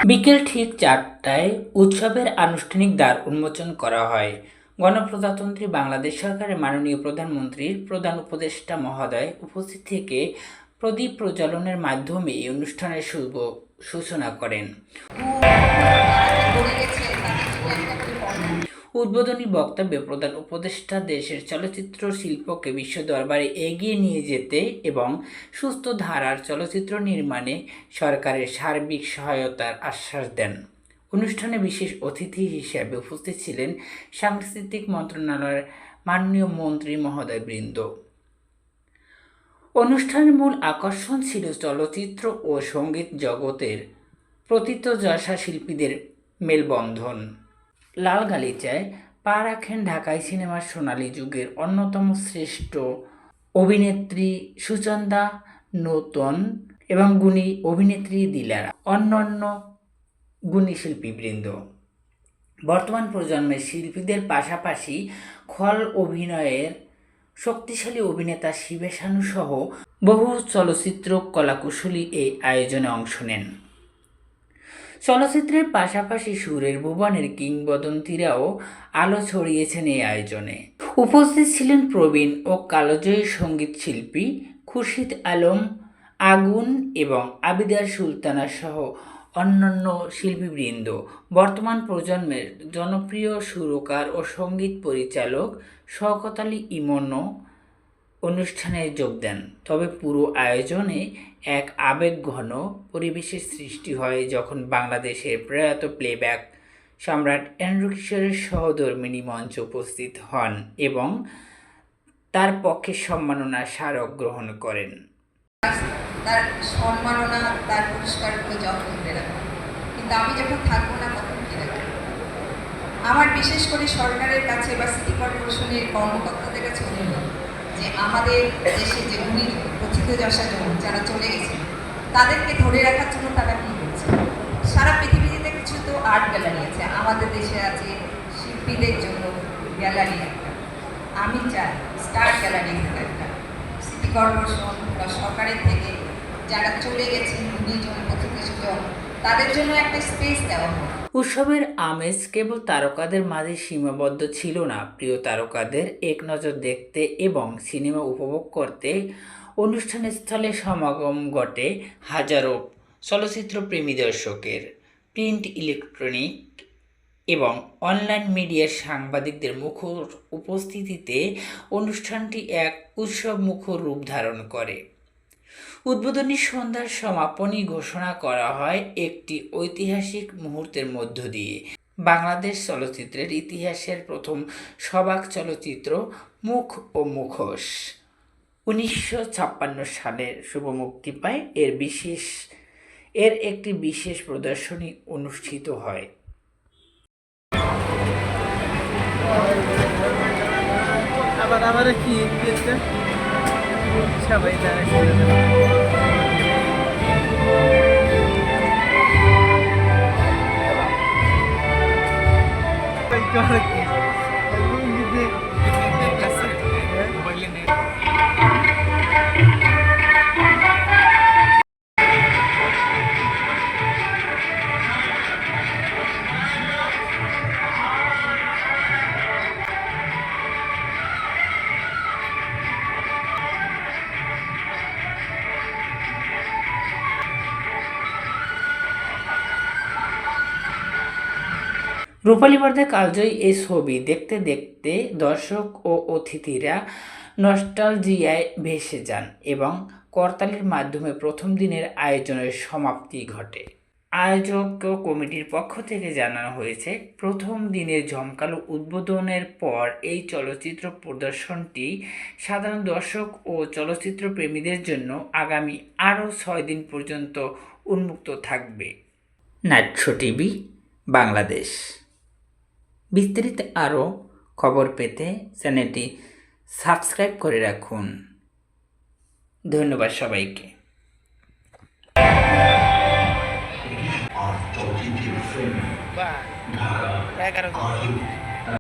বিকেল ঠিক 4টায় উৎসবের আনুষ্ঠানিক দ্বার উন্মোচন করা হয়। গণপ্রজাতন্ত্রী বাংলাদেশ সরকারের মাননীয় প্রধানমন্ত্রীর প্রধান উপদেষ্টা মহোদয় উপস্থিত থেকে প্রদীপ প্রজ্বলনের মাধ্যমে এই অনুষ্ঠানের সূচনা করেন। উদ্বোধনী বক্তব্যে প্রধান উপদেষ্টা দেশের চলচ্চিত্র শিল্পকে বিশ্ব দরবারে এগিয়ে নিয়ে যেতে এবং সুস্থ ধারার চলচ্চিত্র নির্মাণে সরকারের সার্বিক সহায়তার আশ্বাস দেন। অনুষ্ঠানে বিশেষ অতিথি হিসেবে উপস্থিত ছিলেন সাংস্কৃতিক মন্ত্রণালয়ের মাননীয় মন্ত্রী মহোদয়বৃন্দ। অনুষ্ঠানের মূল আকর্ষণ ছিল চলচ্চিত্র ও সঙ্গীত জগতের প্রথিতযশা শিল্পীদের মেলবন্ধন। লাল গালিচায় পা রাখেন ঢাকাই সিনেমার সোনালী যুগের অন্যতম শ্রেষ্ঠ অভিনেত্রী সুচন্দা, নূতন এবং গুণী অভিনেত্রী দিলারা, অন্যান্য গুণী শিল্পীবৃন্দ। বর্তমান প্রজন্মের শিল্পীদের পাশাপাশি খল অভিনয়ের শক্তিশালী অভিনেতা শিবে শানু সহ বহু চলচ্চিত্র কলাকুশলী এই আয়োজনে অংশ নেন। চলচ্চিত্রের পাশাপাশি সুরের ভুবনের কিংবদন্তিরাও আলো ছড়িয়েছেন এই আয়োজনে। উপস্থিত ছিলেন প্রবীণ ও কালজয়ী সঙ্গীত শিল্পী খুরশিদ আলম, আগুন এবং আবিদার সুলতানা সহ অন্যান্য শিল্পীবৃন্দ। বর্তমান প্রজন্মের জনপ্রিয় সুরকার ও সঙ্গীত পরিচালক শওকত আলী ইমনও অনুষ্ঠানে যোগ দেন। তবে পুরো আয়োজনে এক আবেগঘন পরিবেশের সৃষ্টি হয় যখন বাংলাদেশের প্রয়াত প্লেব্যাক সম্রাট এন্ড্রু কিশোরের সহধর্মিণী মঞ্চে উপস্থিত হন এবং তার পক্ষে সম্মাননা স্মারক গ্রহণ করেন। তার সম্মাননা, তার পুরস্কারগুলো যখন ধরে রাখা, কিন্তু আমি যখন থাকবো না তখন কি রাখবো? আমার বিশেষ করে সরকারের কাছে বা সিটি কর্পোরেশনের কর্মকর্তাদের কাছে অনুরোধ যে আমাদের দেশে যে গুণী প্রথিতযশা যারা চলে গেছে তাদেরকে ধরে রাখার জন্য তারা কী করছে। সারা পৃথিবীতে কিছু তো আর্ট গ্যালারি আছে, আমাদের দেশে আছে শিল্পীদের জন্য গ্যালারি একটা। আমি চাই স্টার গ্যালারি একটা সিটি কর্পোরেশন বা সরকারের থেকে যারা চলে গেছেন গুণীজন প্রথিতযশা তাদের জন্য একটা স্পেস দেওয়া হয়। উৎসবের আমেজ কেবল তারকাদের মাঝে সীমাবদ্ধ ছিল না। প্রিয় তারকাদের এক নজর দেখতে এবং সিনেমা উপভোগ করতে অনুষ্ঠানের স্থলে সমাগম ঘটে হাজারো চলচ্চিত্র প্রেমী দর্শকের। প্রিন্ট, ইলেকট্রনিক এবং অনলাইন মিডিয়ার সাংবাদিকদের মুখর উপস্থিতিতে অনুষ্ঠানটি এক উৎসবমুখর রূপ ধারণ করে। উদ্বোধনী সন্ধ্যার সমাপনী ঘোষণা করা হয় একটি ঐতিহাসিক মুহূর্তের মধ্য দিয়ে। বাংলাদেশ চলচ্চিত্রের ইতিহাসের প্রথম সবাক চলচ্চিত্র মুখ ও মুখোশ 1956 সালের শুভ মুক্তি পায়। এর একটি বিশেষ প্রদর্শনী অনুষ্ঠিত হয়। আবার কি সবাই রূপালী পর্দায় কালজয়ী এই ছবি দেখতে দেখতে দর্শক ও অতিথিরা নস্টালজিয়ায় ভেসে যান এবং করতালির মাধ্যমে প্রথম দিনের আয়োজনের সমাপ্তি ঘটে। আয়োজক কমিটির পক্ষ থেকে জানানো হয়েছে, প্রথম দিনের জমকালো উদ্বোধনের পর এই চলচ্চিত্র প্রদর্শনটি সাধারণ দর্শক ও চলচ্চিত্র প্রেমীদের জন্য আগামী আরও 6 দিন পর্যন্ত উন্মুক্ত থাকবে। নাট্য টিভি বাংলাদেশ। বিস্তারিত আরও খবর পেতে চ্যানেলটি সাবস্ক্রাইব করে রাখুন। ধন্যবাদ সবাইকে। ঢাকা